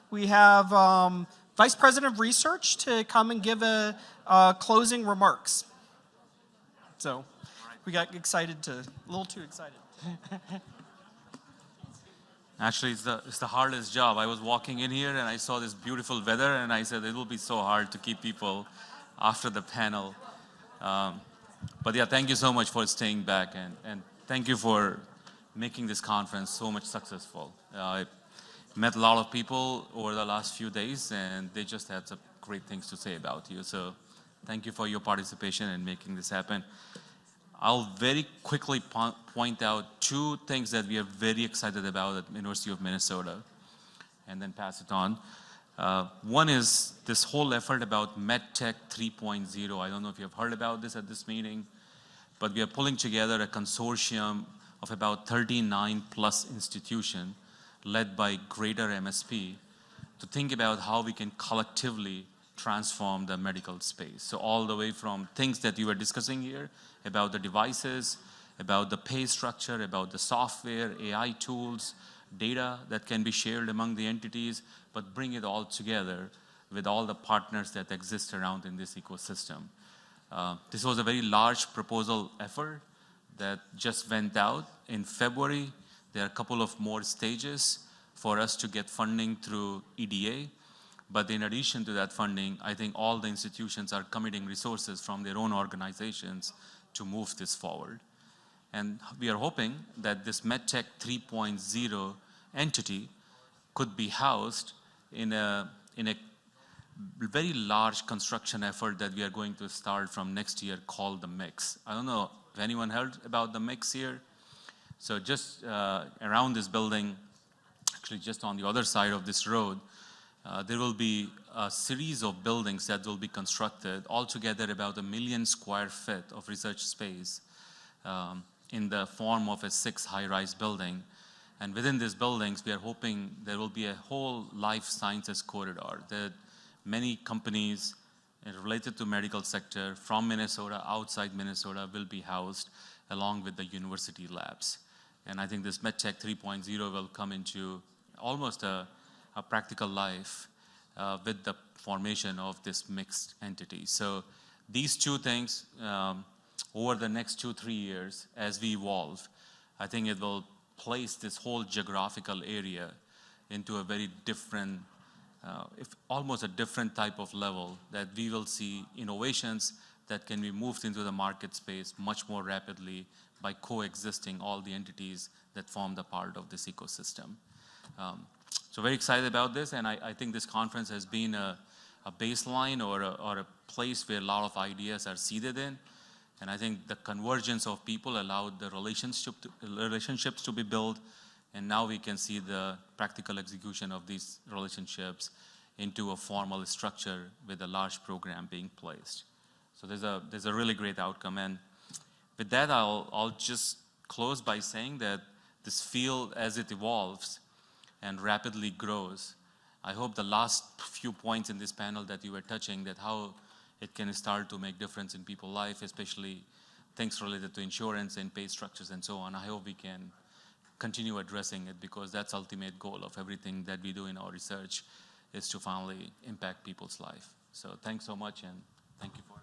we have Vice President of Research to come and give a closing remarks. So we got excited a little too excited. Actually, it's the hardest job. I was walking in here and I saw this beautiful weather and I said it will be so hard to keep people after the panel. But yeah, thank you so much for staying back and thank you for making this conference so much successful. I met a lot of people over the last few days and they just had some great things to say about you. So thank you for your participation in making this happen. I'll very quickly point out two things that we are very excited about at University of Minnesota and then pass it on. One is this whole effort about MedTech 3.0. I don't know if you've heard about this at this meeting, but we are pulling together a consortium of about 39 plus institutions led by greater MSP to think about how we can collectively transform the medical space. So all the way from things that you were discussing here about the devices, about the pay structure, about the software, AI tools, data that can be shared among the entities, but bring it all together with all the partners that exist around in this ecosystem. This was a very large proposal effort that just went out in February. There are a couple of more stages for us to get funding through EDA. But in addition to that funding, I think all the institutions are committing resources from their own organizations to move this forward. And we are hoping that this MedTech 3.0 entity could be housed in a very large construction effort that we are going to start from next year called the Mix. I don't know if anyone heard about the Mix here. So just around this building, actually just on the other side of this road, there will be a series of buildings that will be constructed, altogether about 1 million square feet of research space in the form of a 6 high-rise building. And within these buildings, we are hoping there will be a whole life sciences corridor that many companies related to medical sector from Minnesota, outside Minnesota, will be housed along with the university labs. And I think this MedTech 3.0 will come into almost a practical life with the formation of this mixed entity. So these two things, over the next 2-3 years, as we evolve, I think it will place this whole geographical area into a very different, almost a different type of level, that we will see innovations that can be moved into the market space much more rapidly by coexisting all the entities that form the part of this ecosystem. So very excited about this, and I think this conference has been a baseline or a place where a lot of ideas are seeded in. And I think the convergence of people allowed the relationships to be built, and now we can see the practical execution of these relationships into a formal structure with a large program being placed. So there's a really great outcome. And with that, I'll just close by saying that this field, as it evolves and rapidly grows, I hope the last few points in this panel that you were touching, that how it can start to make difference in people's life, especially things related to insurance and pay structures and so on. I hope we can continue addressing it, because that's the ultimate goal of everything that we do in our research, is to finally impact people's life. So thanks so much, and thank you for